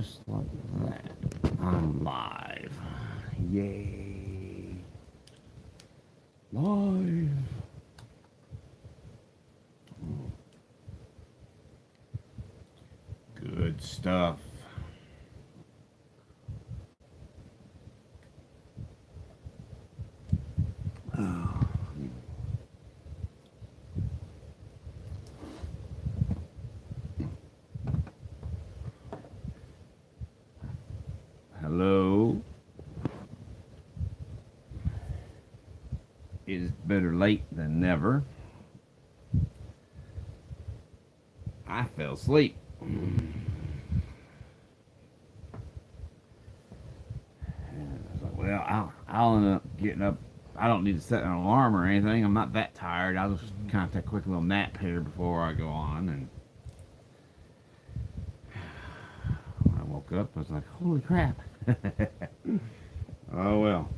Just like that. I'm live. Yay. Live. Good stuff. Hello. It's better late than never. I fell asleep. Well, I'll end up getting up. I don't need to set an alarm or anything. I'm not that tired. I'll just kind of take a quick little nap here before I go on. And when I woke up, I was like, holy crap. Oh, well.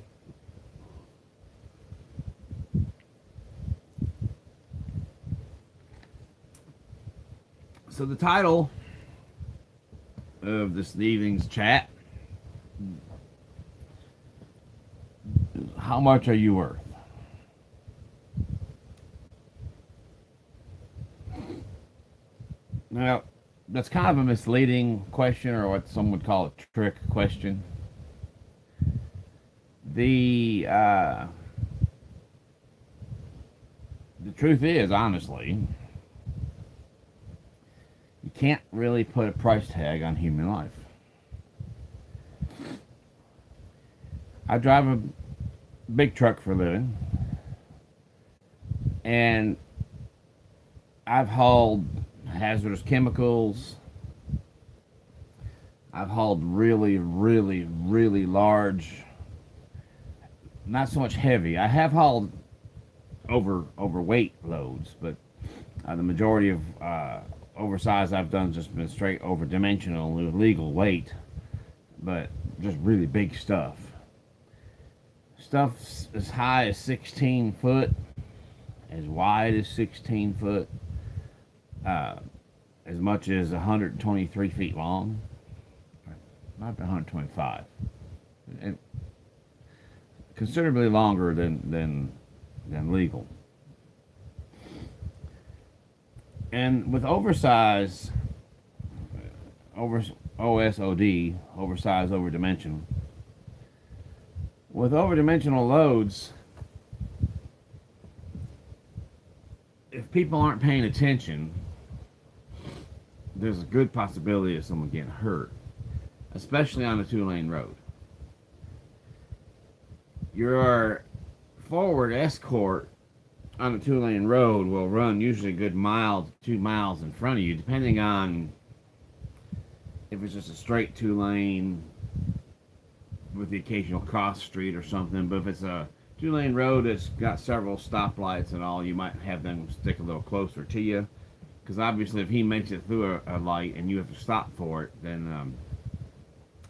So the title of this evening's chat, how much are you worth? Now, that's kind of a misleading question, or what some would call a trick question. The truth is, honestly, you can't really put a price tag on human life. I drive a big truck for a living, and I've hauled hazardous chemicals. I've hauled really, really, really large, not so much heavy. I have hauled overweight loads, but the majority of oversized I've done just been straight over dimensional legal weight, but just really big stuff. Stuff as high as 16 foot, as wide as 16 foot, as much as 123 feet long, might be 125, and considerably longer than legal. And with oversized, OSOD, oversized, overdimensional, with overdimensional loads, if people aren't paying attention, there's a good possibility of someone getting hurt, especially on a two-lane road. Your forward escort on a two-lane road will run usually a good mile to 2 miles in front of you, depending on if it's just a straight two-lane with the occasional cross street or something. But if it's a two-lane road that's got several stoplights and all, you might have them stick a little closer to you, because obviously if he makes it through a light and you have to stop for it, then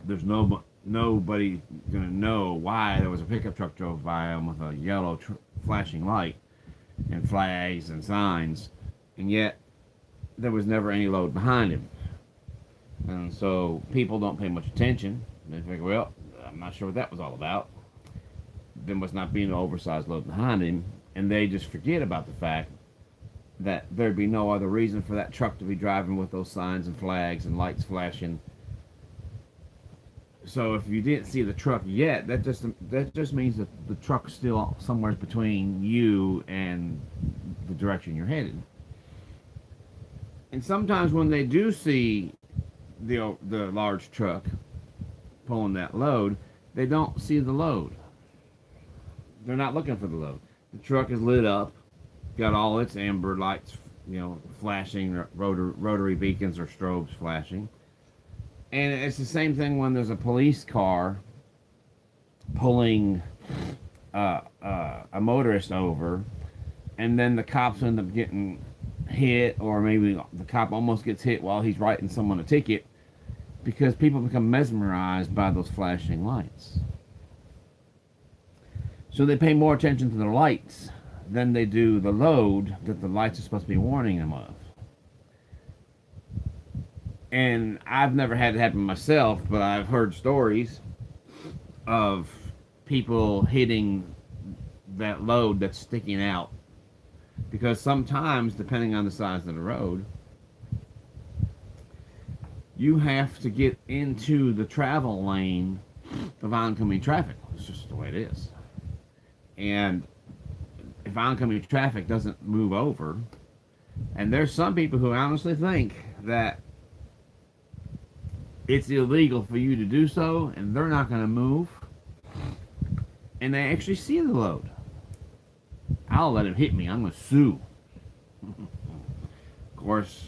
there's nobody gonna know why there was a pickup truck drove by him with a yellow flashing light and flags and signs, and yet there was never any load behind him. And so people don't pay much attention. They figure, well, I'm not sure what that was all about. There must not be an oversized load behind him, and they just forget about the fact that there'd be no other reason for that truck to be driving with those signs and flags and lights flashing. So if you didn't see the truck yet, that just means that the truck's still somewhere between you and the direction you're headed. And sometimes when they do see the large truck pulling that load, they don't see the load. They're not looking for the load. The truck is lit up, got all its amber lights, flashing, rotary beacons or strobes flashing. And it's the same thing when there's a police car pulling a motorist over, and then the cops end up getting hit, or maybe the cop almost gets hit while he's writing someone a ticket, because people become mesmerized by those flashing lights. So they pay more attention to the lights than they do the load that the lights are supposed to be warning them of. And I've never had it happen myself, but I've heard stories of people hitting that load that's sticking out. Because sometimes, depending on the size of the road, you have to get into the travel lane of oncoming traffic. It's just the way it is. And if oncoming traffic doesn't move over, and there's some people who honestly think that it's illegal for you to do so, and they're not going to move, and they actually see the load. I'll let him hit me. I'm going to sue. Of course,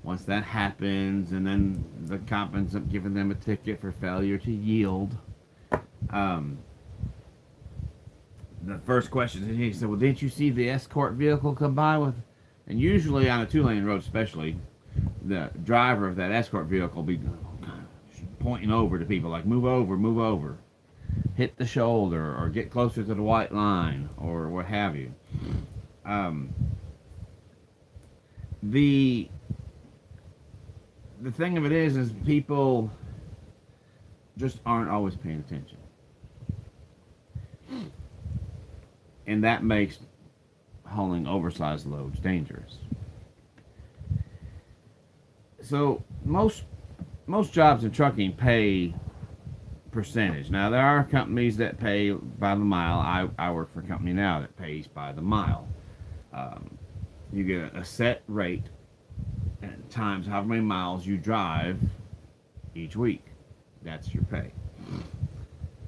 once that happens, and then the cop ends up giving them a ticket for failure to yield, um, the first question is, he said, well, didn't you see the escort vehicle come by with... And usually on a two-lane road especially, the driver of that escort vehicle will be pointing over to people like, move over, hit the shoulder, or get closer to the white line, or what have you. The thing of it is people just aren't always paying attention. And that makes hauling oversized loads dangerous. So most jobs in trucking pay percentage. Now there are companies that pay by the mile. I work for a company now that pays by the mile. You get a set rate and times however many miles you drive each week. That's your pay.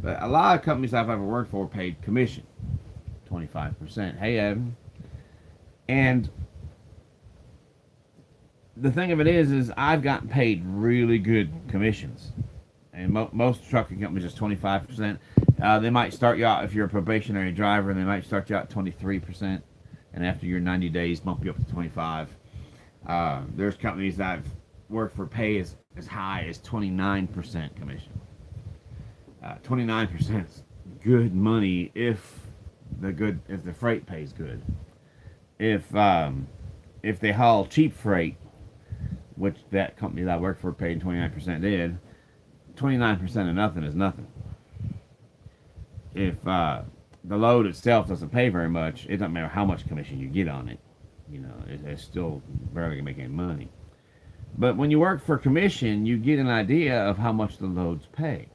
But a lot of companies I've ever worked for paid commission, 25%. Hey, Evan. And the thing of it is I've gotten paid really good commissions. And most trucking companies is 25%. They might start you out, if you're a probationary driver, they might start you out at 23%. And after your 90 days, bump you up to 25. There's companies that I've worked for pay as high as 29% commission. 29% is good money if the freight pays good. If they haul cheap freight, which that company that I worked for paid 29% did, 29% of nothing is nothing. If the load itself doesn't pay very much, it doesn't matter how much commission you get on it. You know, it's still barely gonna make any money. But when you work for commission, you get an idea of how much the loads pay.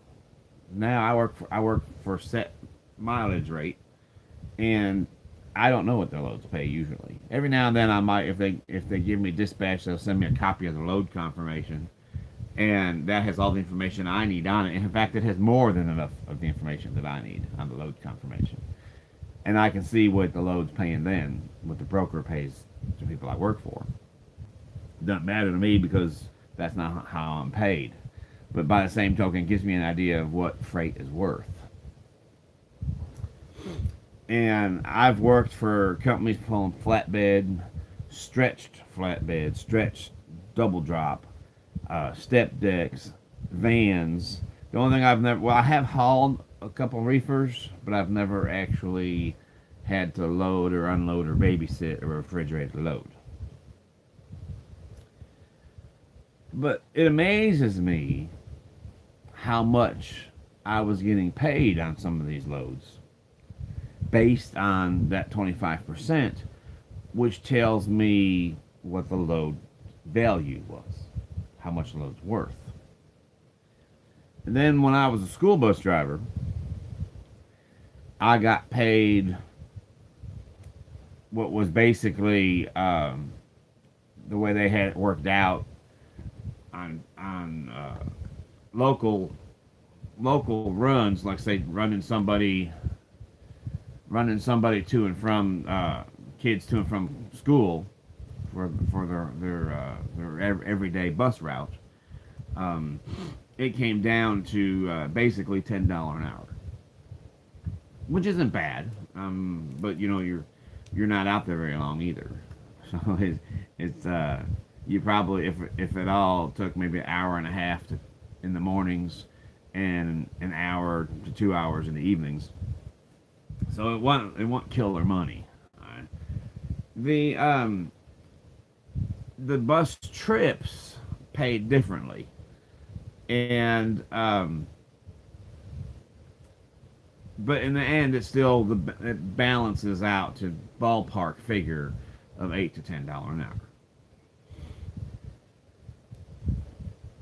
Now I work for set mileage rate, and I don't know what their loads pay usually. Every now and then I might, if they give me dispatch, they'll send me a copy of the load confirmation, and that has all the information I need on it. And in fact, it has more than enough of the information that I need on the load confirmation. And I can see what the load's paying then, what the broker pays to people I work for. It doesn't matter to me because that's not how I'm paid. But by the same token, it gives me an idea of what freight is worth. And I've worked for companies pulling flatbed, stretched double drop, step decks, vans. The only thing I have hauled a couple reefers, but I've never actually had to load or unload or babysit or refrigerate a load. But it amazes me how much I was getting paid on some of these loads based on that 25%, which tells me what the load value was, how much the load's worth. And then when I was a school bus driver, I got paid what was basically the way they had it worked out on local runs, like say running somebody to and from kids to and from school for their everyday bus route. It came down to basically $10 an hour, which isn't bad. But you know you're not out there very long either, so it's you probably if it all took maybe an hour and a half in the mornings and an hour to 2 hours in the evenings. So it won't kill their money. Right? The bus trips paid differently, and but in the end, it balances out to ballpark figure of $8 to $10 an hour,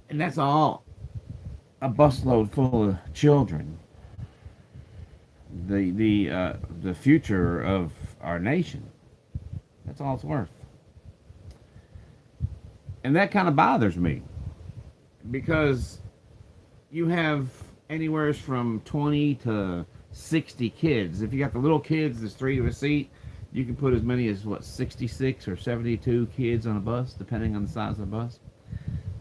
and that's all a busload full of children, the future of our nation. That's all it's worth, and that kind of bothers me because you have anywhere from 20 to 60 kids. If you got the little kids, there's three to a seat. You can put as many as 66 or 72 kids on a bus, depending on the size of the bus.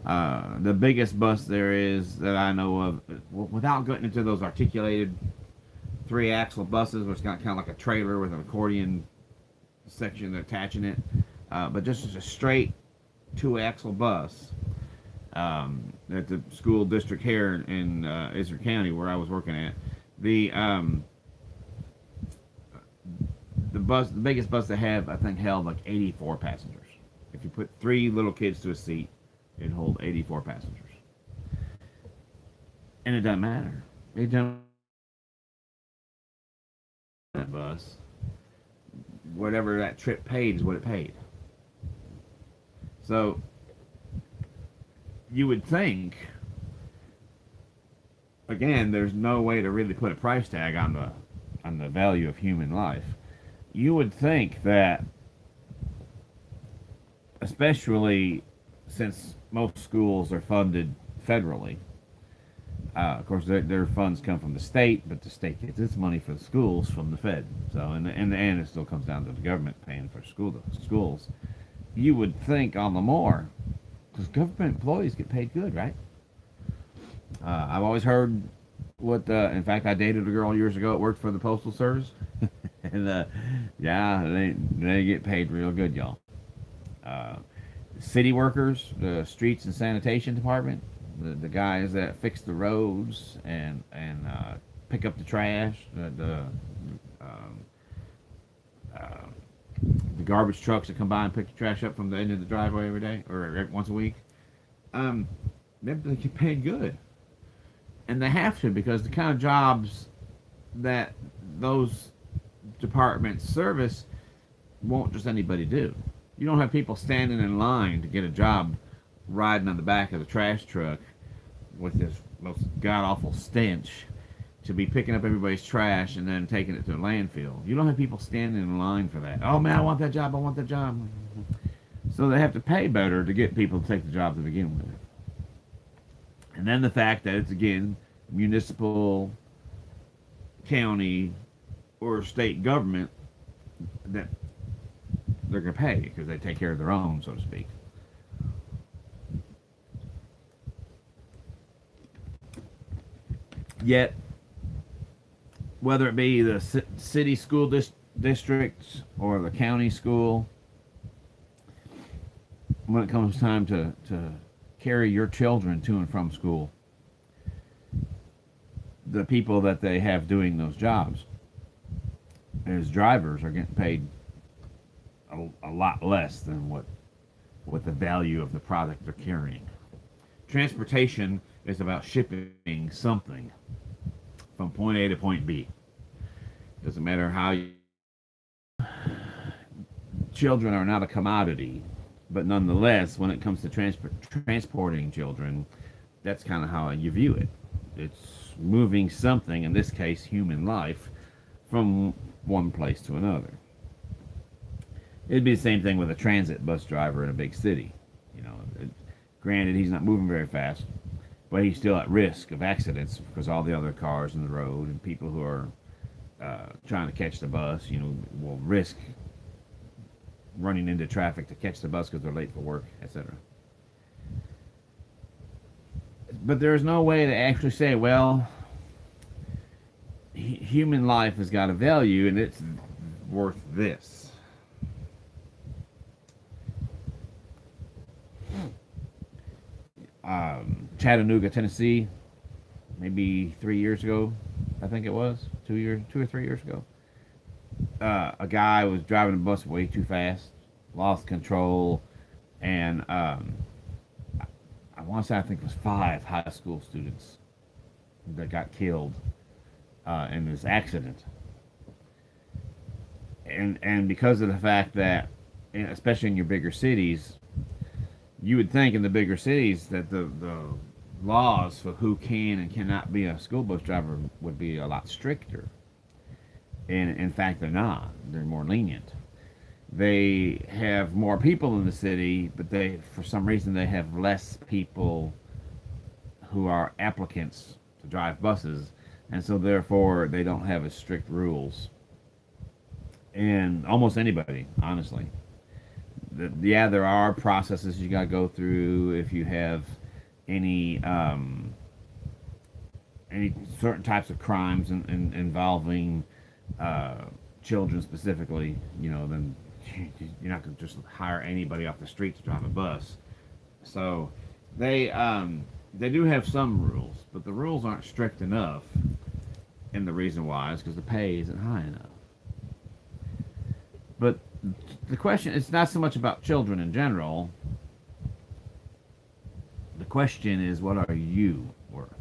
The biggest bus there is that I know of, without getting into those articulated three-axle buses, which got kind of like a trailer with an accordion section attaching it, but just as a straight two-axle bus. At the school district here in Izard County, where I was working at, the biggest bus they have, I think, held like 84 passengers. If you put three little kids to a seat, it'd hold 84 passengers, and it doesn't matter. It doesn't that bus. Whatever that trip paid is what it paid. So you would think, again, there's no way to really put a price tag on the value of human life. You would think that, especially since most schools are funded federally, of course their funds come from the state, but the state gets its money for the schools from the Fed. So in the end, it still comes down to the government paying for schools. You would think on the more, because government employees get paid good, right? I've always heard in fact, I dated a girl years ago that worked for the Postal Service. And, yeah, they get paid real good, y'all. City workers, the streets and sanitation department, the guys that fix the roads and pick up the trash, the garbage trucks that come by and pick the trash up from the end of the driveway every day or once a week, they get paid good, and they have to, because the kind of jobs that those departments service won't just anybody do. You don't have people standing in line to get a job riding on the back of the trash truck with this most god-awful stench to be picking up everybody's trash and then taking it to a landfill. You don't have people standing in line for that. Oh man, I want that job, I want that job. So they have to pay better to get people to take the job to begin with. And then the fact that it's, again, municipal, county, or state government, that they're going to pay because they take care of their own, so to speak. Yet, whether it be the city school district or the county school, when it comes time to carry your children to and from school, the people that they have doing those jobs as drivers are getting paid a lot less than what the value of the product they're carrying. Transportation is about shipping something from point A to point B. Doesn't matter how children are not a commodity, but nonetheless, when it comes to transporting children, that's kind of how you view it. It's moving something, in this case, human life, from one place to another. It'd be the same thing with a transit bus driver in a big city. You know, granted, he's not moving very fast, but he's still at risk of accidents because all the other cars in the road and people who are trying to catch the bus, you know, will risk running into traffic to catch the bus because they're late for work, etc. But there's no way to actually say, well, human life has got a value and it's worth this. Chattanooga, Tennessee, maybe 3 years ago, I think it was 2 or 3 years ago. A guy was driving a bus way too fast, lost control, and want to say I think it was 5 high school students that got killed in this accident, and because of the fact that, especially in your bigger cities, you would think in the bigger cities that the laws for who can and cannot be a school bus driver would be a lot stricter. And in fact, they're not. They're more lenient. They have more people in the city, but they, for some reason, they have less people who are applicants to drive buses, and so therefore they don't have as strict rules. And almost anybody, honestly. Yeah, there are processes you got to go through if you have any any certain types of crimes involving uh, children specifically. Then you're not going to just hire anybody off the street to drive a bus. So they do have some rules, but the rules aren't strict enough. And the reason why is because the pay isn't high enough. But the question, it's not so much about children in general. The question is, what are you worth?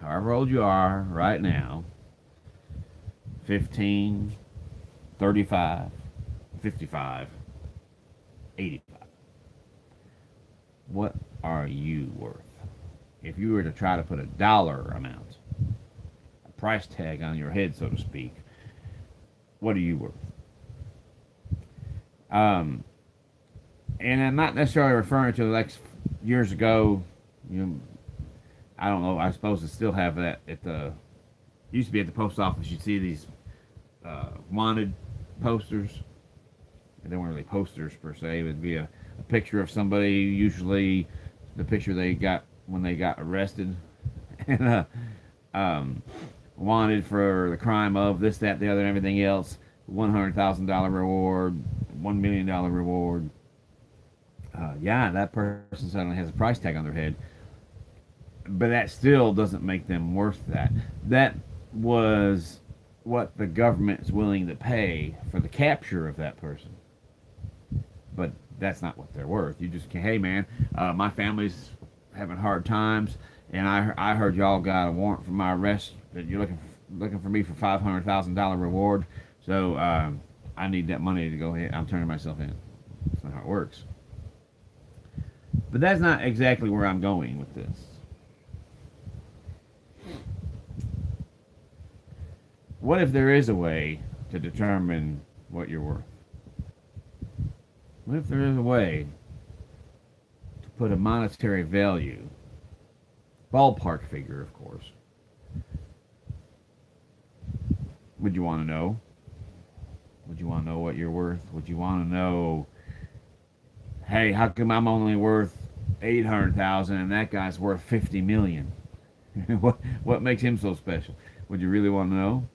However old you are right now, 15, 35, 55, 85. What are you worth? If you were to try to put a dollar amount, a price tag on your head, so to speak, what are you worth? And I'm not necessarily referring to like years ago. I don't know. I suppose they still have that at the. Used to be at the post office. You'd see these wanted posters. They weren't really posters per se. It would be a picture of somebody. Usually, the picture they got when they got arrested, and wanted for the crime of this, that, the other, and everything else. $100,000 reward, $1 million reward. Yeah, that person suddenly has a price tag on their head, but that still doesn't make them worth that. That was what the government is willing to pay for the capture of that person, but that's not what they're worth. You just can't, hey man, my family's having hard times, and I heard y'all got a warrant for my arrest. That you're looking for me for $500,000 reward. So I need that money to go ahead. I'm turning myself in. That's not how it works. But that's not exactly where I'm going with this. What if there is a way to determine what you're worth? What if there is a way to put a monetary value, ballpark figure, of course? Would you want to know? Would you want to know what you're worth? Would you want to know, hey, how come I'm only worth 800,000 and that guy's worth 50 million? What makes him so special? Would you really want to know?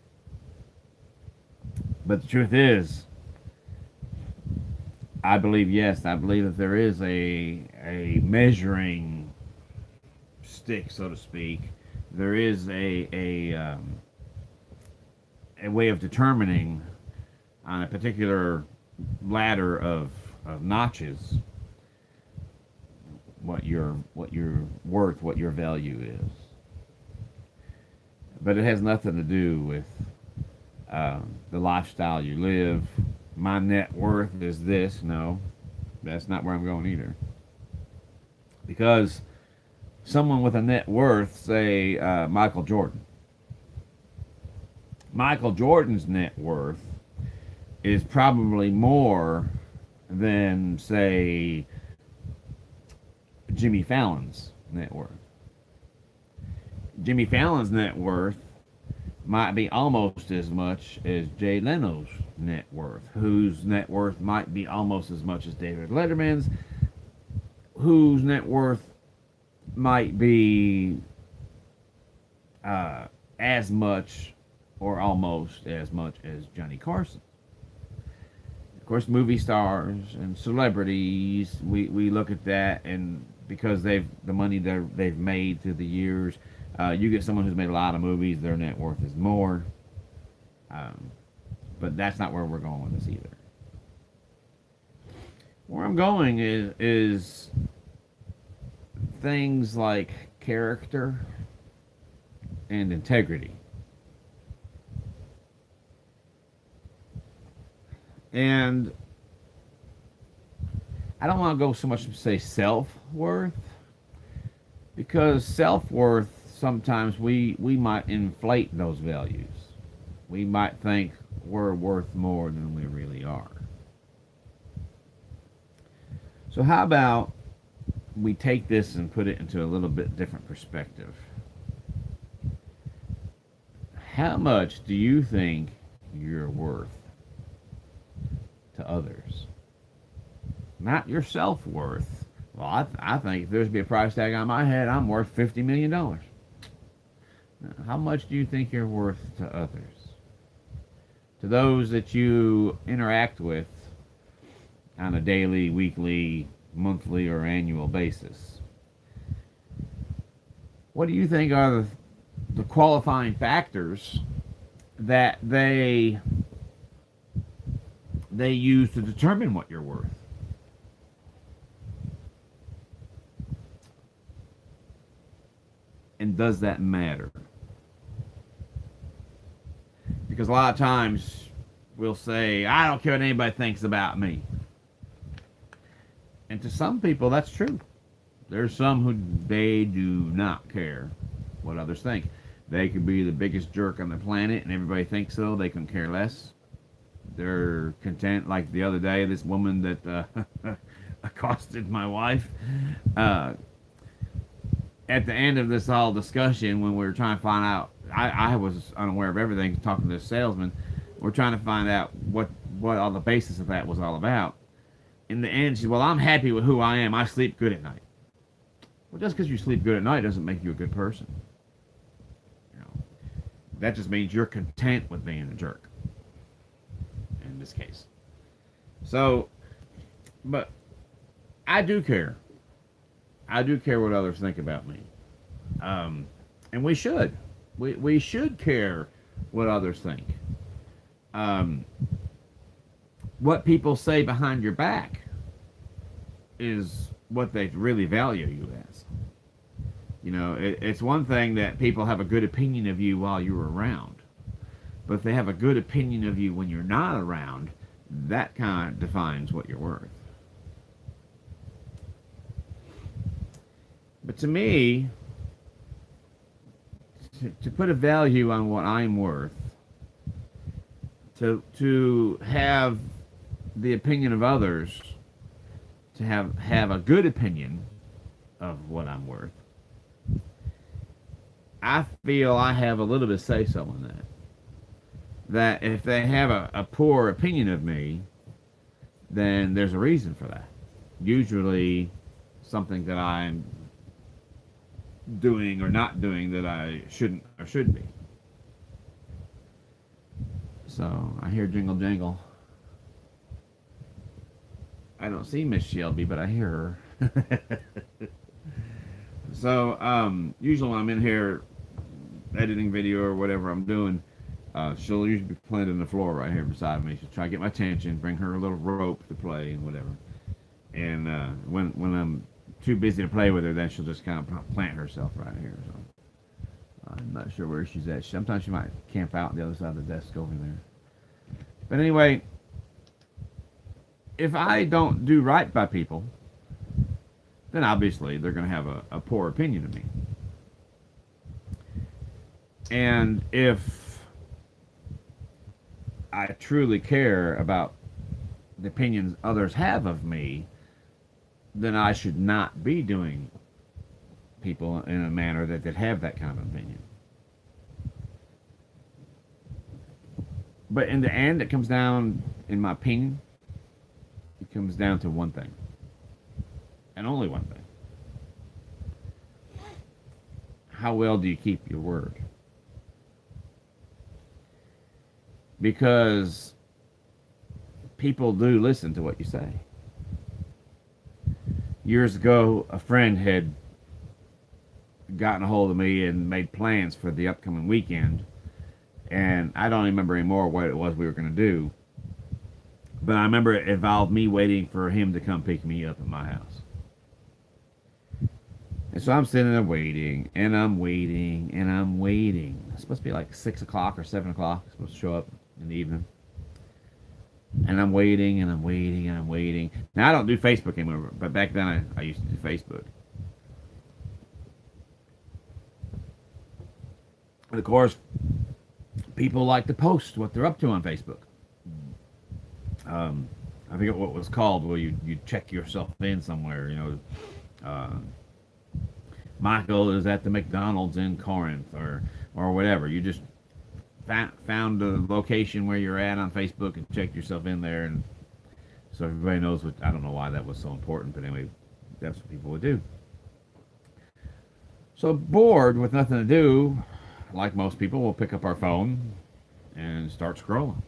But the truth is, I believe yes. I believe that there is a measuring stick, so to speak. There is a way of determining on a particular ladder of notches what you're worth, what your value is. But it has nothing to do with the lifestyle you live. My net worth is this. No, that's not where I'm going either. Because someone with a net worth, say Michael Jordan. Michael Jordan's net worth is probably more than, say, Jimmy Fallon's net worth. Jimmy Fallon's net worth might be almost as much as Jay Leno's net worth, whose net worth might be almost as much as David Letterman's, whose net worth might be as much or almost as much as Johnny Carson. Of course, movie stars and celebrities, we look at that, and because the money they've made through the years, you get someone who's made a lot of movies, their net worth is more. But that's not where we're going with this either. Where I'm going is things like character and integrity. And I don't want to go so much to say self worth, because self worth sometimes we might inflate those values. We might think we're worth more than we really are. So how about we take this and put it into a little bit different perspective? How much do you think you're worth to others? Not your self worth. Well, I think if there's to be a price tag on my head, I'm worth $50 million. How much do you think you're worth to others? To those that you interact with on a daily, weekly, monthly, or annual basis? What do you think are the qualifying factors that they use to determine what you're worth? And does that matter? Because a lot of times we'll say, I don't care what anybody thinks about me. And to some people, that's true. There's some who they do not care what others think. They could be the biggest jerk on the planet and everybody thinks so. They can care less. They're content. Like the other day, this woman that accosted my wife. At the end of this whole discussion, when we were trying to find out, I was unaware of everything, talking to the salesman. We're trying to find out what all the basis of that was all about. In the end, she said, well, I'm happy with who I am. I sleep good at night. Well, just because you sleep good at night doesn't make you a good person. You know, that just means you're content with being a jerk. In this case. So, but I do care. I do care what others think about me. And we should. We should care what others think. What people say behind your back is what they really value you as. You know, it's one thing that people have a good opinion of you while you're around. But if they have a good opinion of you when you're not around, that kind of defines what you're worth. But to me, to put a value on what I'm worth, to have the opinion of others, to have a good opinion of what I'm worth, I feel I have a little bit of say-so in that. That if they have a poor opinion of me, then there's a reason for that. Usually something that I'm doing or not doing that I shouldn't or should be. So I hear jingle jangle. I don't see Miss Shelby, but I hear her. So usually when I'm in here editing video or whatever I'm doing, she'll usually be playing on the floor right here beside me. She'll try to get my attention, bring her a little rope to play and whatever. And when I'm too busy to play with her, then she'll just kind of plant herself right here. So I'm not sure where she's at. Sometimes she might camp out on the other side of the desk over there. But anyway, if I don't do right by people, then obviously they're going to have a poor opinion of me. And if I truly care about the opinions others have of me, then I should not be doing people in a manner that have that kind of opinion. But in the end, it comes down, in my opinion, it comes down to one thing. And only one thing. How well do you keep your word? Because people do listen to what you say. Years ago, a friend had gotten a hold of me and made plans for the upcoming weekend. And I don't remember anymore what it was we were going to do. But I remember it involved me waiting for him to come pick me up at my house. And so I'm sitting there waiting, and I'm waiting, and I'm waiting. It's supposed to be like 6 o'clock or 7 o'clock. It's supposed to show up in the evening. And I'm waiting, and I'm waiting, and I'm waiting. Now, I don't do Facebook anymore, but back then I used to do Facebook. And of course, people like to post what they're up to on Facebook. I forget what it was called, where you check yourself in somewhere, Michael is at the McDonald's in Corinth, or whatever. You just found the location where you're at on Facebook and checked yourself in there, and so everybody knows what. I don't know why that was so important, but anyway, that's what people would do. So bored with nothing to do, like most people, we'll pick up our phone and start scrolling.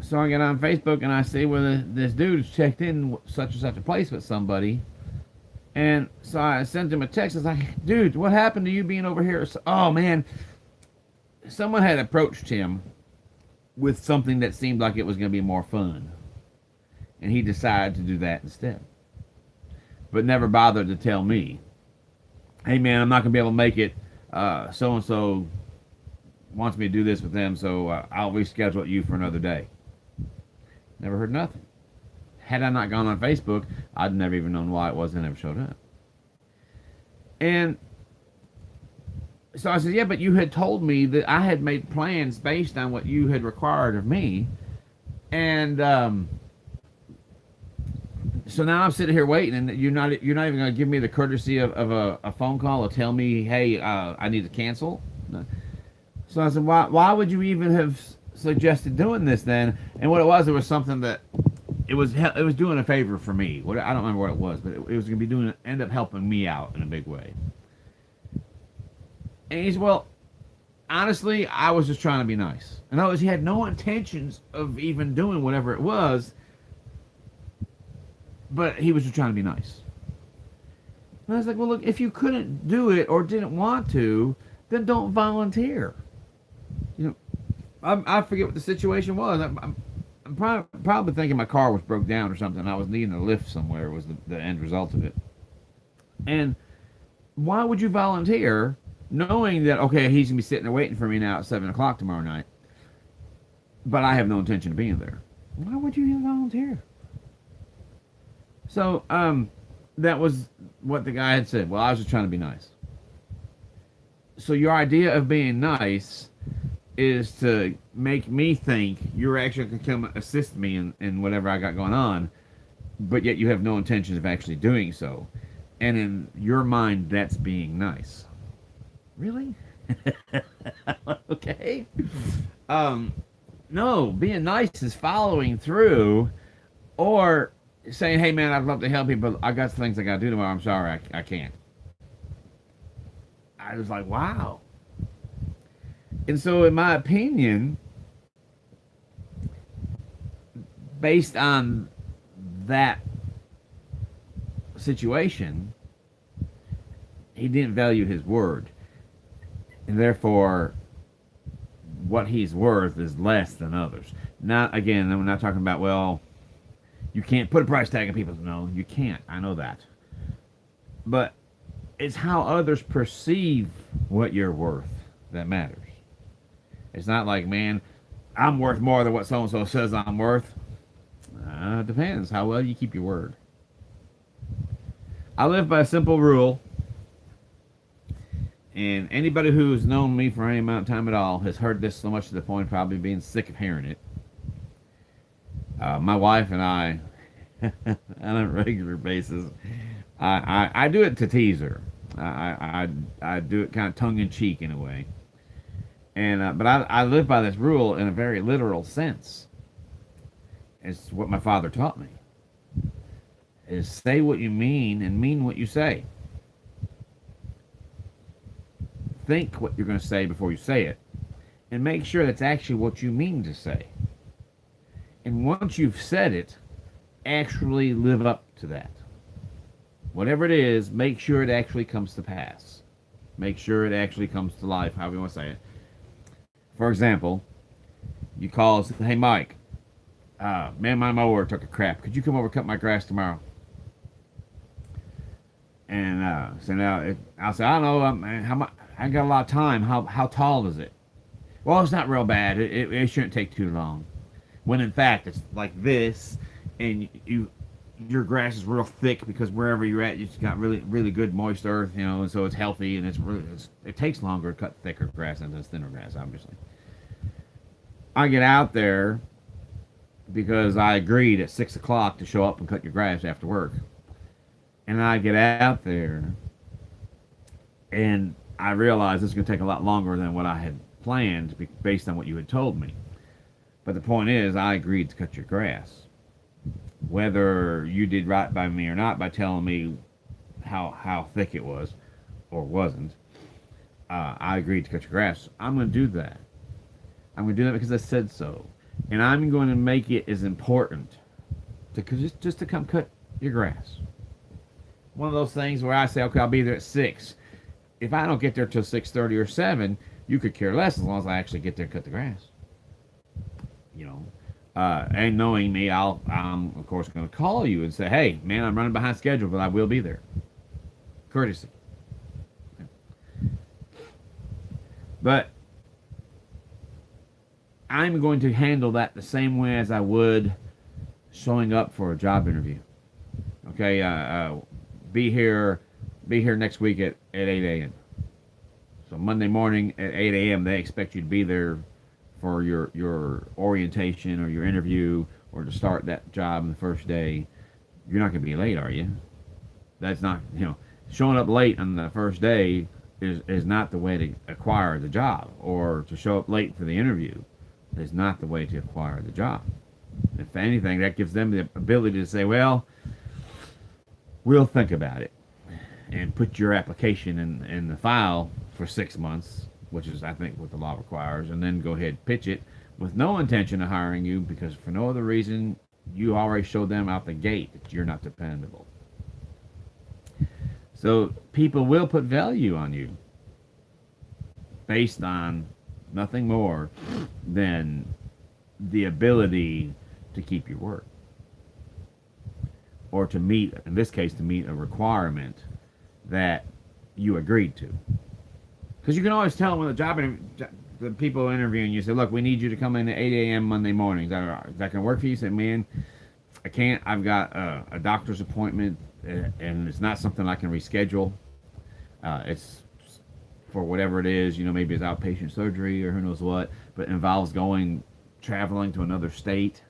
So I get on Facebook and I see where this dude's checked in such and such a place with somebody. And so I sent him a text. I was like, dude, what happened to you being over here? Oh, man. Someone had approached him with something that seemed like it was going to be more fun. And he decided to do that instead. But never bothered to tell me, hey, man, I'm not going to be able to make it. So-and-so wants me to do this with them, so I'll reschedule you for another day. Never heard nothing. Had I not gone on Facebook, I'd never even known why it was and never showed up. And so I said, yeah, but you had told me that I had made plans based on what you had required of me. And so now I'm sitting here waiting, and you're not even going to give me the courtesy of a phone call or tell me, hey, I need to cancel. No. So I said, why would you even have suggested doing this then? And what it was something that it was doing a favor for me. I don't remember what it was, but it was going to be end up helping me out in a big way. And he said, well, honestly, I was just trying to be nice. In other words, he had no intentions of even doing whatever it was, but he was just trying to be nice. And I was like, well, look, if you couldn't do it or didn't want to, then don't volunteer. I forget what the situation was. I'm probably thinking my car was broke down or something. I was needing a lift somewhere was the end result of it. And why would you volunteer knowing that, okay, he's going to be sitting there waiting for me now at 7 o'clock tomorrow night, but I have no intention of being there? Why would you even volunteer? So, that was what the guy had said. Well, I was just trying to be nice. So your idea of being nice is to make me think you're actually going to come assist me in whatever I got going on, but yet you have no intention of actually doing so. And in your mind, that's being nice. Really? Okay. No, being nice is following through or saying, hey, man, I'd love to help you, but I got some things I got to do tomorrow. I'm sorry, I can't. I was like, wow. And so, in my opinion, based on that situation, he didn't value his word. And therefore, what he's worth is less than others. Not, again, we're not talking about, well, you can't put a price tag on people. No, you can't. I know that. But it's how others perceive what you're worth that matters. It's not like, man, I'm worth more than what so-and-so says I'm worth. It depends how well you keep your word. I live by a simple rule. And anybody who's known me for any amount of time at all has heard this so much to the point of probably being sick of hearing it. My wife and I, on a regular basis, I do it to tease her. I do it kind of tongue-in-cheek in a way. And but I live by this rule in a very literal sense. It's what my father taught me. Is say what you mean and mean what you say. Think what you're going to say before you say it. And make sure that's actually what you mean to say. And once you've said it, actually live up to that. Whatever it is, make sure it actually comes to pass. Make sure it actually comes to life, however you want to say it. For example, You call and say, hey, Mike, man, my mower took a crap. Could you come over and cut my grass tomorrow? And so now I'll say, I don't know, man, how much? I got a lot of time. How tall is it? Well, it's not real bad. It shouldn't take too long. When in fact it's like this, and your grass is real thick because wherever you're at, you've got really good moist earth, and so it's healthy, and it takes longer to cut thicker grass than it does thinner grass, obviously. I get out there because I agreed at 6 o'clock to show up and cut your grass after work, and I get out there, and I realize this is going to take a lot longer than what I had planned based on what you had told me. But the point is, I agreed to cut your grass. Whether you did right by me or not by telling me how thick it was or wasn't, I agreed to cut your grass. I'm going to do that. I'm going to do that because I said so. And I'm going to make it as important to just to come cut your grass. One of those things where I say, okay, I'll be there at 6. If I don't get there till 6:30 or 7, you could care less as long as I actually get there and cut the grass. And knowing me, I'm of course going to call you and say, hey, man, I'm running behind schedule, but I will be there. Courtesy. But I'm going to handle that the same way as I would showing up for a job interview. Okay, be here next week at 8 a.m. So Monday morning at 8 a.m. they expect you to be there for your orientation or your interview or to start that job on the first day. You're not going to be late, are you? That's not, showing up late on the first day is not the way to acquire the job, or to show up late for the interview is not the way to acquire the job. If anything, that gives them the ability to say, well, we'll think about it and put your application in the file for 6 months, which is, I think, what the law requires, and then go ahead and pitch it with no intention of hiring you because for no other reason, you already showed them out the gate that you're not dependable. So people will put value on you based on nothing more than the ability to keep your word. Or to meet, in this case, to meet a requirement that you agreed to. Because you can always tell them when the people interviewing you say, look, we need you to come in at 8 a.m. Monday morning. Is that going to work for you? You say, man, I can't. I've got a doctor's appointment, and it's not something I can reschedule. It's for whatever it is, maybe it's outpatient surgery or who knows what, but it involves traveling to another state.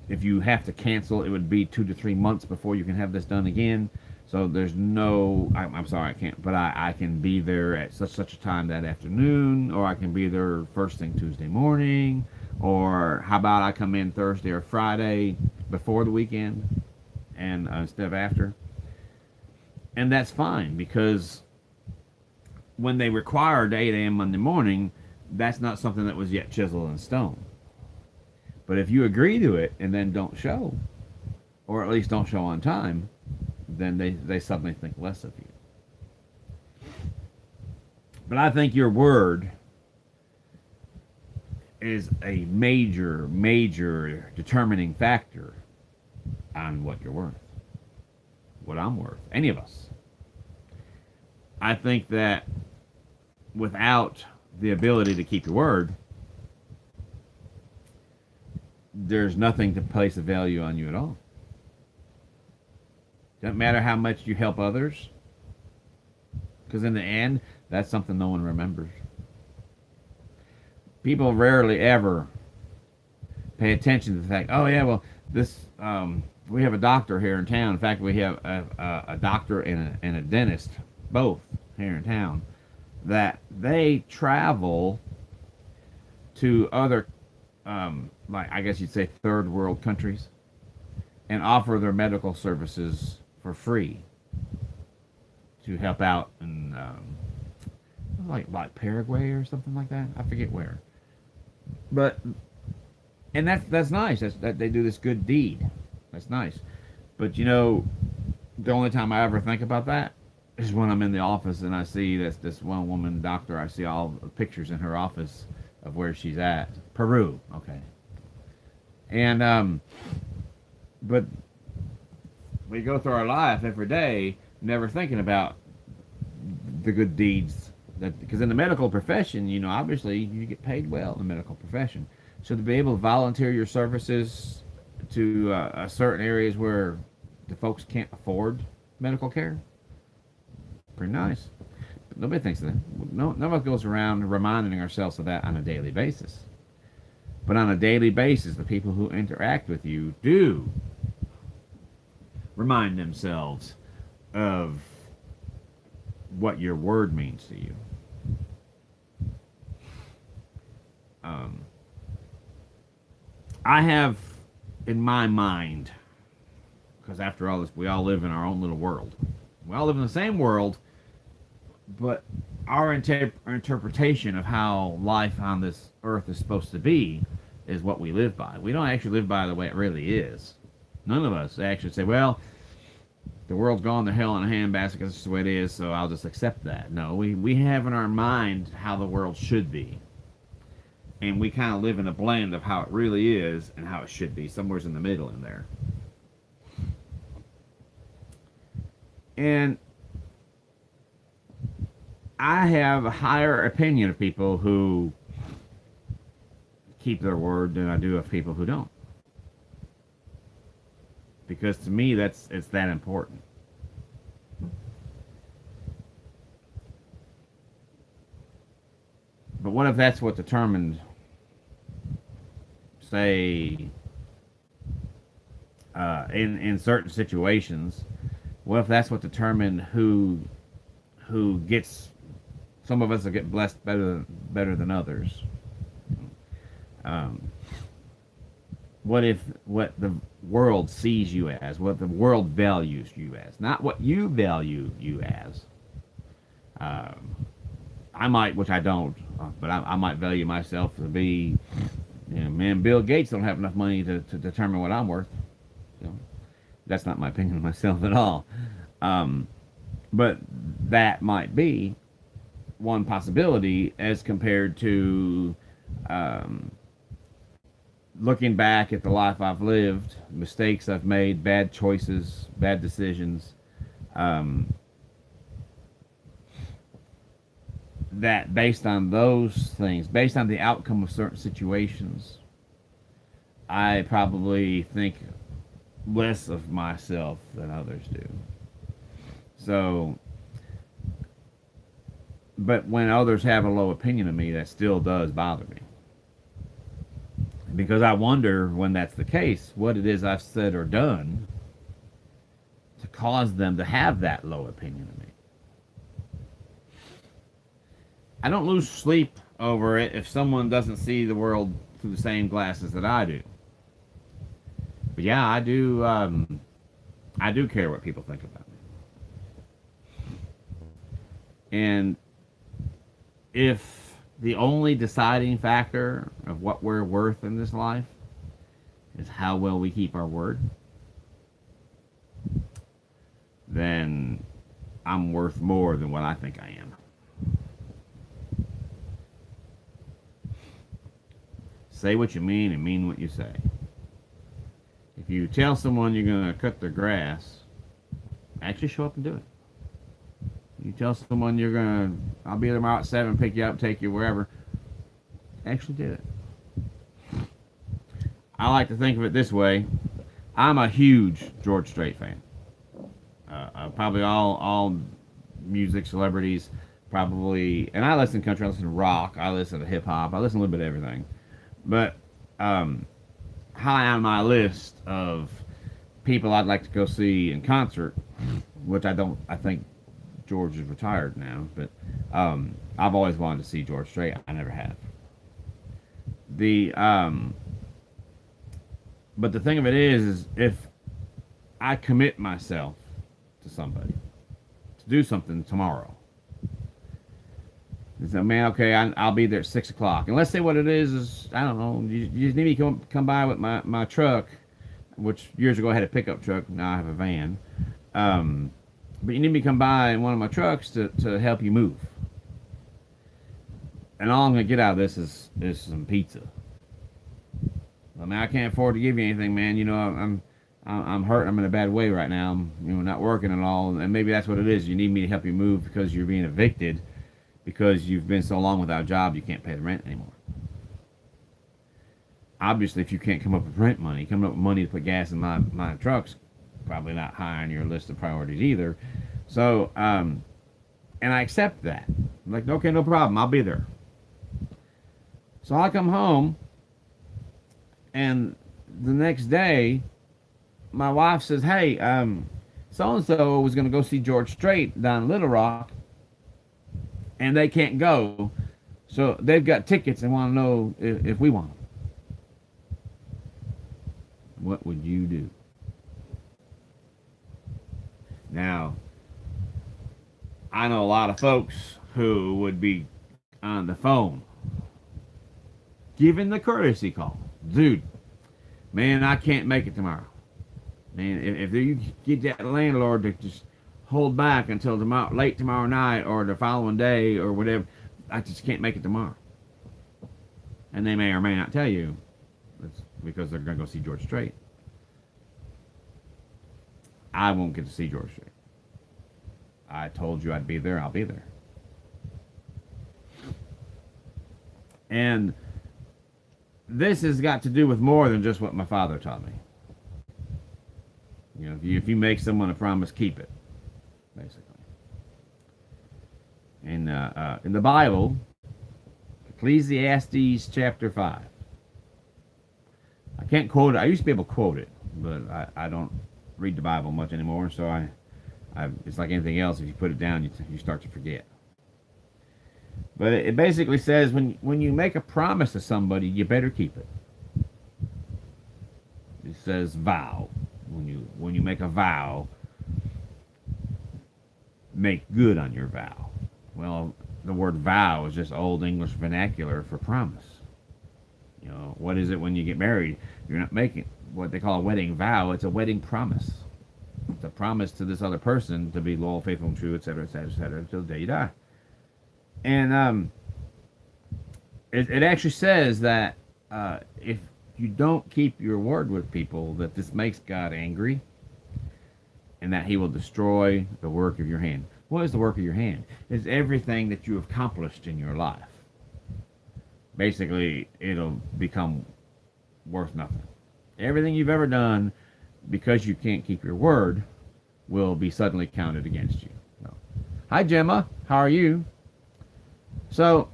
If you have to cancel, it would be 2 to 3 months before you can have this done again. So there's no, I'm sorry, I can't, but I can be there at such a time that afternoon, or I can be there first thing Tuesday morning, or how about I come in Thursday or Friday before the weekend and instead of after. And that's fine, because when they required 8 a.m. Monday morning, that's not something that was yet chiseled in stone. But if you agree to it and then don't show, or at least don't show on time, then they suddenly think less of you. But I think your word is a major determining factor on what you're worth, what I'm worth, any of us. I think that without the ability to keep your word, there's nothing to place a value on you at all. Doesn't matter how much you help others, because in the end, that's something no one remembers. People rarely ever pay attention to the fact, oh yeah, well, we have a doctor here in town. In fact, we have a doctor and a dentist, both here in town, that they travel to other, like I guess you'd say third world countries, and offer their medical services for free to help out in like Paraguay or something like that. I forget where. But and that's nice. That they do this good deed. That's nice. But the only time I ever think about that is when I'm in the office and I see this one woman doctor. I see all the pictures in her office of where she's at. Peru, okay. And but we go through our life every day never thinking about the good deeds that, because in the medical profession, you know, obviously you get paid well in the medical profession. So to be able to volunteer your services to certain areas where the folks can't afford medical care, pretty nice. But nobody thinks of that. No, none of us goes around reminding ourselves of that on a daily basis. But on a daily basis, the people who interact with you do remind themselves of what your word means to you. I have in my mind, because after all this, we all live in our own little world. We all live in the same world, but our interpretation of how life on this earth is supposed to be is what we live by. We don't actually live by the way it really is. None of us actually say, well, the world's gone to hell in a handbasket because it's the way it is, so I'll just accept that. No, we have in our mind how the world should be. And we kind of live in a blend of how it really is and how it should be. Somewhere's in the middle in there. And I have a higher opinion of people who keep their word than I do of people who don't. Because to me, it's that important. But what if that's what determined, say, in certain situations, what if that's what determined who gets, some of us will get blessed better than others. What if what the world sees you as, what the world values you as, not what you value you as. I might, which I don't, but I might value myself to be, you know, man, Bill Gates don't have enough money to determine what I'm worth. So that's not my opinion of myself at all. But that might be one possibility as compared to looking back at the life I've lived, mistakes I've made, bad choices, bad decisions, that based on those things, based on the outcome of certain situations, I probably think less of myself than others do. So, but when others have a low opinion of me, that still does bother me. Because I wonder, when that's the case, what it is I've said or done to cause them to have that low opinion of me. I don't lose sleep over it if someone doesn't see the world through the same glasses that I do. But yeah, I do care what people think about me. And if the only deciding factor of what we're worth in this life is how well we keep our word, then I'm worth more than what I think I am. Say what you mean and mean what you say. If you tell someone you're going to cut their grass, actually show up and do it. You tell someone you're going to, I'll be there tomorrow at 7, pick you up, take you wherever, actually do it. I like to think of it this way. I'm a huge George Strait fan. Probably all music celebrities, probably, and I listen to country, I listen to rock, I listen to hip hop, I listen to a little bit of everything. But high on my list of people I'd like to go see in concert, which I think George is retired now, but I've always wanted to see George Strait. I never have. But the thing of it is if I commit myself to somebody to do something tomorrow, so, man, okay, I'll be there at 6 o'clock. And let's say what it is I don't know, you just need me to come by with my truck, which years ago I had a pickup truck, now I have a van. But you need me to come by in one of my trucks to help you move. And all I'm gonna get out of this is some pizza. I mean, I can't afford to give you anything, man. You know, I'm hurt. I'm in a bad way right now. I'm, not working at all, and maybe that's what it is. You need me to help you move because you're being evicted because you've been so long without a job you can't pay the rent anymore. Obviously, if you can't come up with rent money, coming up with money to put gas in my trucks, probably not high on your list of priorities either. So, and I accept that. I'm like, okay, no problem. I'll be there. So I come home, and the next day, my wife says, "Hey, so and so was going to go see George Strait down in Little Rock, and they can't go, so they've got tickets and want to know if we want them." What would you do? Now, I know a lot of folks who would be on the phone giving the courtesy call. Dude, man, I can't make it tomorrow. Man, if you get that landlord to just hold back until tomorrow, late tomorrow night or the following day or whatever, I just can't make it tomorrow. And they may or may not tell you it's because they're going to go see George Strait. I won't get to see George Strait. I told you I'd be there, I'll be there. And this has got to do with more than just what my father taught me. If you make someone a promise, keep it, basically. In the Bible, Ecclesiastes chapter 5. I can't quote it. I used to be able to quote it, but I don't read the Bible much anymore, so I it's like anything else. If you put it down, you start to forget. But it basically says when you make a promise to somebody, you better keep it. It says vow. When you make a vow, make good on your vow. Well, the word vow is just old English vernacular for promise. What is it when you get married? You're not making what they call a wedding vow. It's a wedding promise. It's a promise to this other person to be loyal, faithful, and true, etc., etc., etc., until the day you die. And it actually says that if you don't keep your word with people, that this makes God angry, and that He will destroy the work of your hand. What is the work of your hand? It's everything that you have accomplished in your life. Basically, it'll become worth nothing. Everything you've ever done, because you can't keep your word, will be suddenly counted against you. So, hi, Gemma. How are you? So,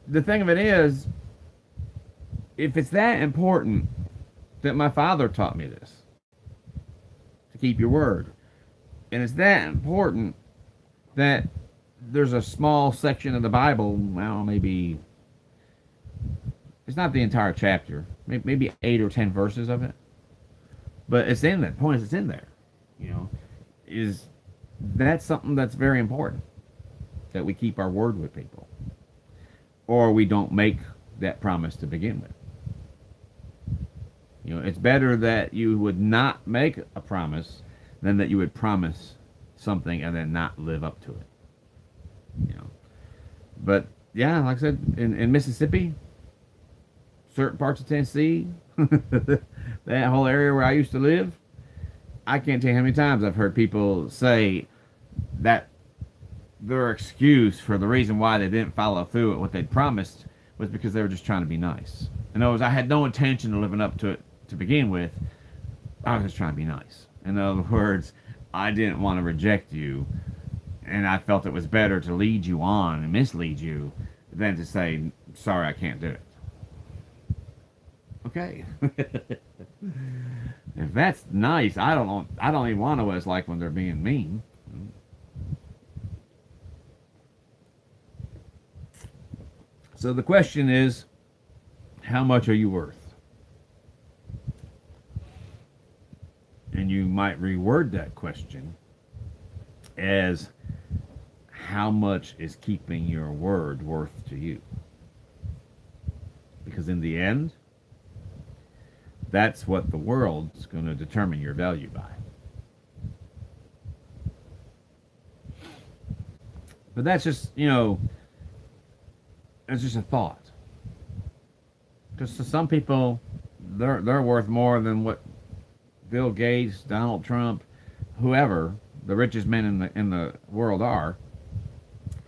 the thing of it is, if it's that important that my father taught me this, to keep your word, and it's that important that there's a small section of the Bible, well, maybe it's not the entire chapter, maybe 8 or 10 verses of it, but it's in there. The point is, it's in there. Is that's something that's very important, that we keep our word with people, or we don't make that promise to begin with. It's better that you would not make a promise than that you would promise something and then not live up to it. But yeah, like I said, in Mississippi, certain parts of Tennessee, that whole area where I used to live, I can't tell you how many times I've heard people say that their excuse for the reason why they didn't follow through with what they'd promised was because they were just trying to be nice. In other words, I had no intention of living up to it to begin with. I was just trying to be nice. In other words, I didn't want to reject you, and I felt it was better to lead you on and mislead you than to say, sorry, I can't do it. Okay. If that's nice, I don't even want to know what it's like when they're being mean. So the question is, how much are you worth? And you might reword that question as, how much is keeping your word worth to you? Because in the end, that's what the world's going to determine your value by. But that's just, it's just a thought. Because to some people, they're worth more than what Bill Gates, Donald Trump, whoever the richest men in the world are.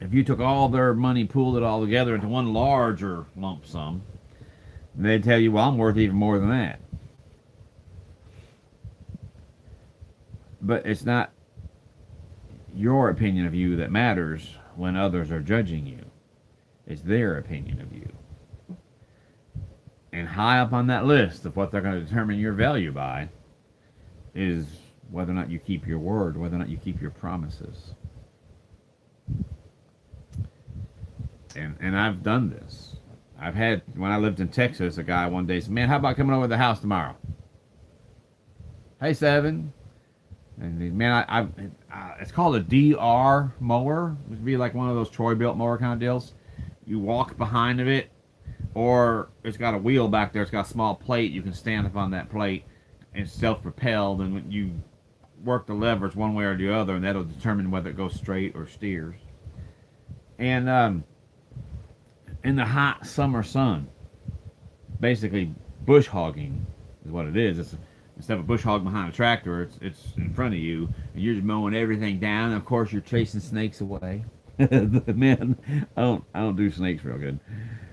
If you took all their money, pooled it all together into one larger lump sum, they'd tell you, "Well, I'm worth even more than that." But it's not your opinion of you that matters when others are judging you. It's their opinion of you. And high up on that list of what they're going to determine your value by is whether or not you keep your word, whether or not you keep your promises. And I've done this. I've had, when I lived in Texas, a guy one day said, "Man, how about coming over to the house tomorrow?" "Hey, Seven." And man, it's called a DR mower. It would be like one of those Troy built mower kind of deals. You walk behind of it, or it's got a wheel back there. It's got a small plate. You can stand up on that plate. It's self-propelled, and when you work the levers one way or the other, and that'll determine whether it goes straight or steers. And in the hot summer sun, basically bush hogging is what it is. It's instead of a bush hog behind a tractor, it's in front of you, and you're just mowing everything down. And of course, you're chasing snakes away. Man, I don't do snakes real good.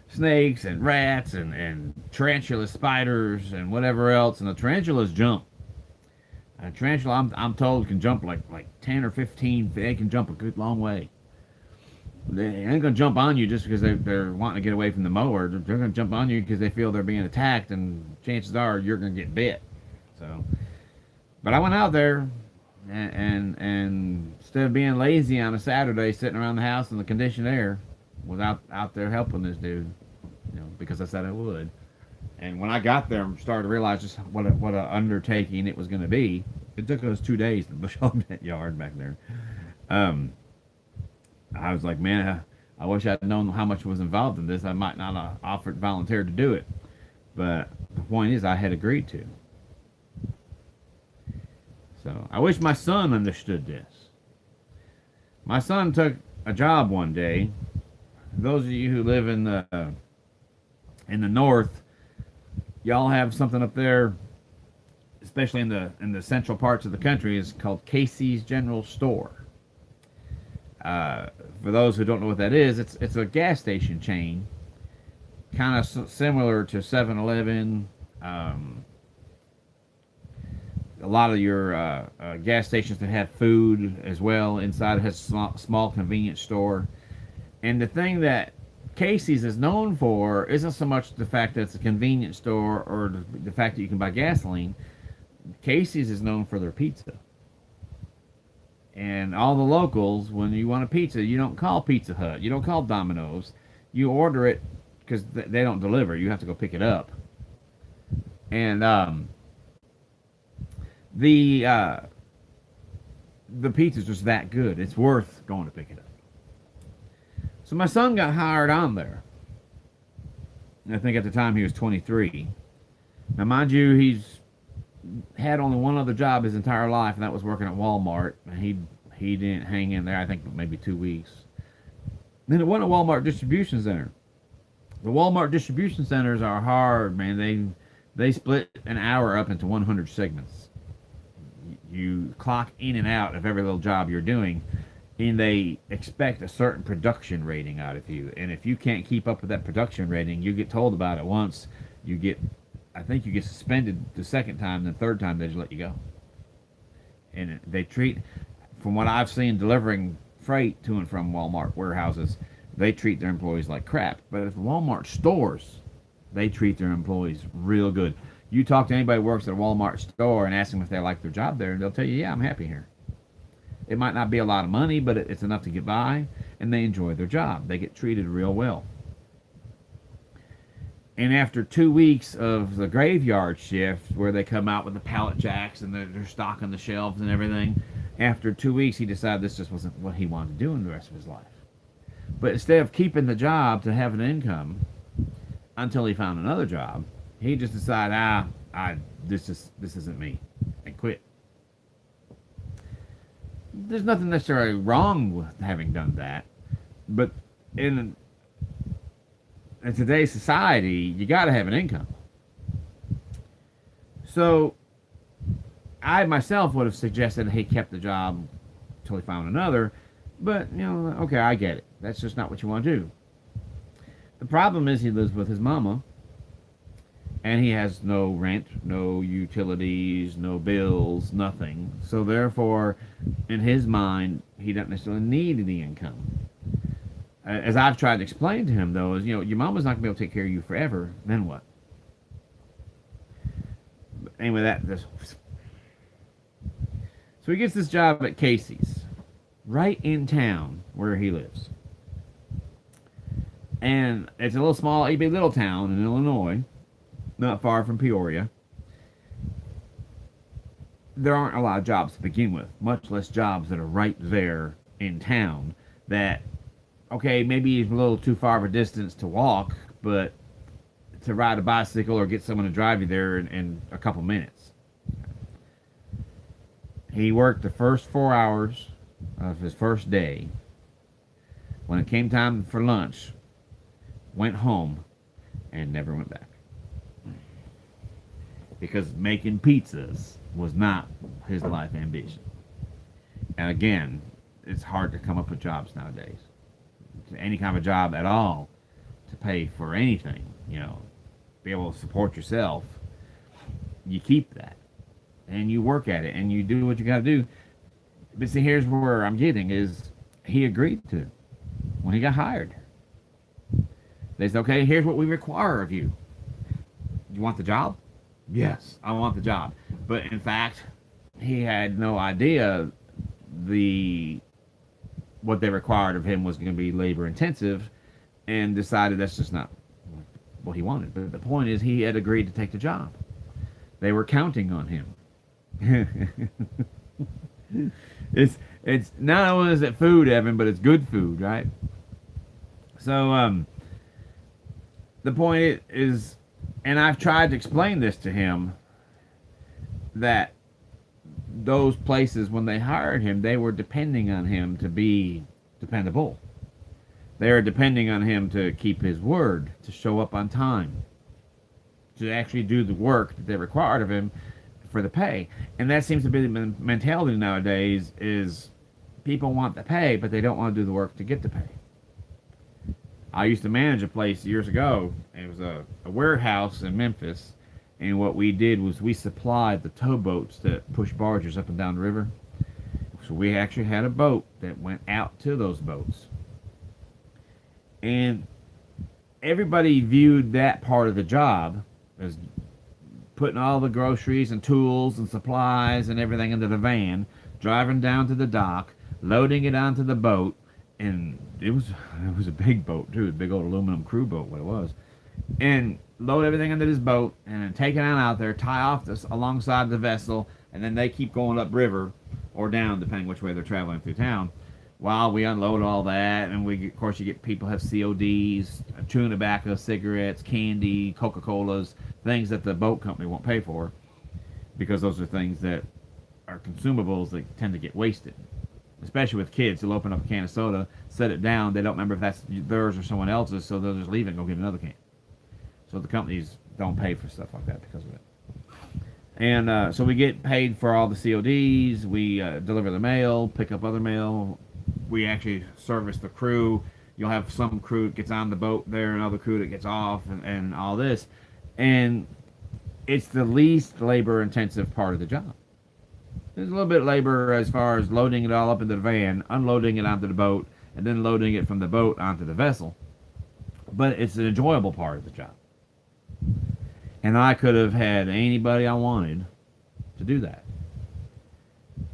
Snakes and rats and tarantula spiders and whatever else. And the tarantulas jump. A tarantula, I'm told, can jump like 10 or 15. They can jump a good long way. They ain't gonna jump on you just because they're wanting to get away from the mower. They're gonna jump on you because they feel they're being attacked, and chances are you're gonna get bit. So, but I went out there, and instead of being lazy on a Saturday, sitting around the house in the conditioned air, was out there helping this dude, because I said I would. And when I got there and started to realize just what an undertaking it was going to be, it took us 2 days to bush hog that yard back there. I was like, man, I wish I'd known how much was involved in this. I might not have volunteered to do it. But the point is, I had agreed to. So I wish my son understood this. My son took a job one day. Those of you who live in the north, y'all have something up there, especially in the central parts of the country, is called Casey's General Store. For those who don't know what that is, it's a gas station chain, kind of similar to 7-Eleven. A lot of your gas stations that have food as well inside has a small convenience store. And the thing that Casey's is known for isn't so much the fact that it's a convenience store or the fact that you can buy gasoline. Casey's is known for their pizza. And all the locals, when you want a pizza, you don't call Pizza Hut. You don't call Domino's. You order it because they don't deliver. You have to go pick it up. And the pizza's just that good. It's worth going to pick it up. So my son got hired on there. I think at the time he was 23. Now, mind you, he's had only one other job his entire life, and that was working at Walmart. And he didn't hang in there, I think, maybe 2 weeks. Then it went to Walmart Distribution Center. The Walmart Distribution Centers are hard, man. They split an hour up into 100 segments. You clock in and out of every little job you're doing, and they expect a certain production rating out of you. And if you can't keep up with that production rating, you get told about it once. I think you get suspended the second time. The third time, they just let you go. And they treat, from what I've seen delivering freight to and from Walmart warehouses, they treat their employees like crap. But at the Walmart stores, they treat their employees real good. You talk to anybody who works at a Walmart store and ask them if they like their job there, and they'll tell you, yeah, I'm happy here. It might not be a lot of money, but it's enough to get by, and they enjoy their job. They get treated real well. And after 2 weeks of the graveyard shift, where they come out with the pallet jacks and they're stocking the shelves and everything, after 2 weeks, he decided this just wasn't what he wanted to do in the rest of his life. But instead of keeping the job to have an income until he found another job, he just decided, this isn't me, and quit. There's nothing necessarily wrong with having done that, but in in today's society, you got to have an income. So I myself would have suggested he kept the job until he found another, but okay, I get it. That's just not what you want to do. The problem is he lives with his mama, and he has no rent, no utilities, no bills, nothing. So therefore, in his mind, he doesn't necessarily need any income. As I've tried to explain to him, though, is your mama's not gonna be able to take care of you forever. Then what? But anyway, so he gets this job at Casey's, right in town where he lives, and it's a little small, it'd be a little town in Illinois, not far from Peoria. There aren't a lot of jobs to begin with, much less jobs that are right there in town that, okay, maybe it's a little too far of a distance to walk, but to ride a bicycle or get someone to drive you there in a couple minutes. He worked the first 4 hours of his first day. When it came time for lunch, went home and never went back. Because making pizzas was not his life ambition. And again, it's hard to come up with jobs nowadays. Any kind of a job at all to pay for anything, be able to support yourself. You keep that. And you work at it and you do what you got to do. But see, here's where I'm getting is he agreed to when he got hired. They said, okay, here's what we require of you. You want the job? Yes, I want the job. But in fact, he had no idea what they required of him was going to be labor intensive, and decided that's just not what he wanted. But the point is, he had agreed to take the job. They were counting on him. It's not only is it food, Evan, but it's good food, right? So the point is, and I've tried to explain this to him, that those places, when they hired him, they were depending on him to be dependable. They were depending on him to keep his word, to show up on time, to actually do the work that they required of him for the pay. And that seems to be the mentality nowadays, is people want the pay, but they don't want to do the work to get the pay. I used to manage a place years ago, and it was a warehouse in Memphis, and what we did was we supplied the towboats that push barges up and down the river. So we actually had a boat that went out to those boats. And everybody viewed that part of the job as putting all the groceries and tools and supplies and everything into the van, driving down to the dock, loading it onto the boat, and it was a big boat too, a big old aluminum crew boat, what it was. And load everything into this boat, and then take it on out there, tie off this alongside the vessel, and then they keep going up river or down, depending which way they're traveling through town, while we unload all that. And of course, you get people have CODs, chewing tobacco, cigarettes, candy, Coca-Colas, things that the boat company won't pay for, because those are things that are consumables that tend to get wasted. Especially with kids, they'll open up a can of soda, set it down, they don't remember if that's theirs or someone else's, so they'll just leave it and go get another can. So the companies don't pay for stuff like that because of it. And so we get paid for all the CODs, we deliver the mail, pick up other mail, we actually service the crew. You'll have some crew that gets on the boat there, another crew that gets off, and all this. And it's the least labor intensive part of the job. There's a little bit of labor as far as loading it all up into the van, unloading it onto the boat, and then loading it from the boat onto the vessel. But it's an enjoyable part of the job. And I could have had anybody I wanted to do that.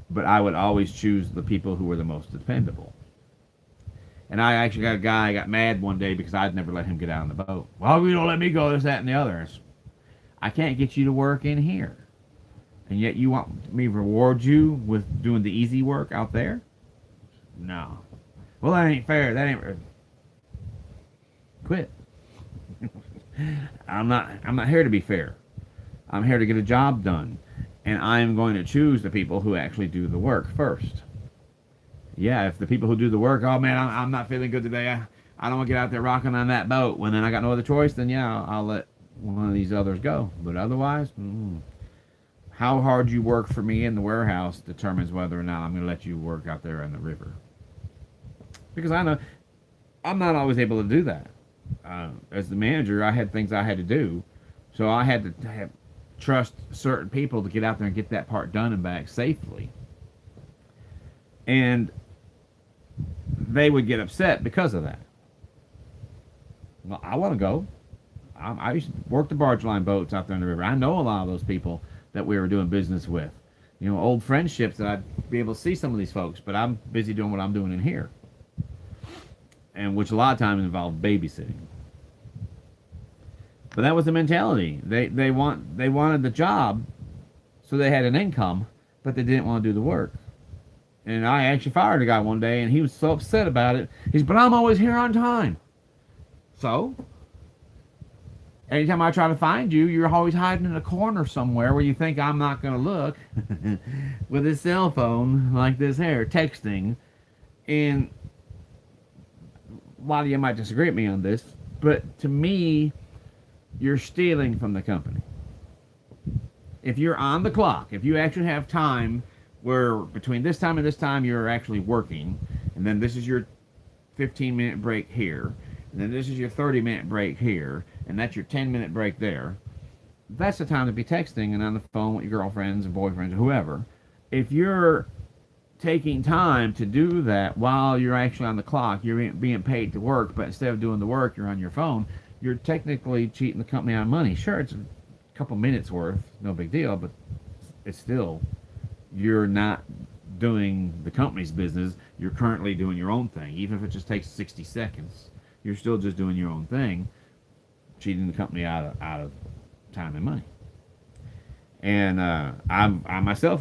But I would always choose the people who were the most dependable. And I actually got a guy got mad one day because I'd never let him get out on the boat. Well, you don't let me go, this, that, and the other. I can't get you to work in here. And yet you want me to reward you with doing the easy work out there? No. Well, that ain't fair. That ain't... Quit. I'm not here to be fair. I'm here to get a job done. And I'm going to choose the people who actually do the work first. Yeah, if the people who do the work, oh man, I'm not feeling good today. I don't want to get out there rocking on that boat. When then I got no other choice, then yeah, I'll let one of these others go. But otherwise, how hard you work for me in the warehouse determines whether or not I'm going to let you work out there in the river. Because I know I'm not always able to do that. As the manager, I had things I had to do, so I had to trust certain people to get out there and get that part done and back safely. And they would get upset because of that. Well, I want to go. I used to work the barge line boats out there in the river. I know a lot of those people that we were doing business with. You know, old friendships that I'd be able to see some of these folks, but I'm busy doing what I'm doing in here. And which a lot of times involved babysitting. But that was the mentality. They wanted the job, so they had an income, but they didn't want to do the work. And I actually fired a guy one day, and he was so upset about it. He's, but I'm always here on time. So, anytime I try to find you, you're always hiding in a corner somewhere where you think I'm not going to look with his cell phone like this here, texting. And a lot of you might disagree with me on this, but to me, you're stealing from the company. If you're on the clock, if you actually have time where between this time and this time you're actually working, and then this is your 15-minute break here, and then this is your 30-minute break here, and that's your 10-minute break there, that's the time to be texting and on the phone with your girlfriends and boyfriends or whoever. If you're taking time to do that while you're actually on the clock, you're being paid to work, but instead of doing the work, you're on your phone, you're technically cheating the company out of money. Sure, it's a couple minutes worth, no big deal, but it's still, you're not doing the company's business. You're currently doing your own thing. Even if it just takes 60 seconds, you're still just doing your own thing, cheating the company out of time and money. And I myself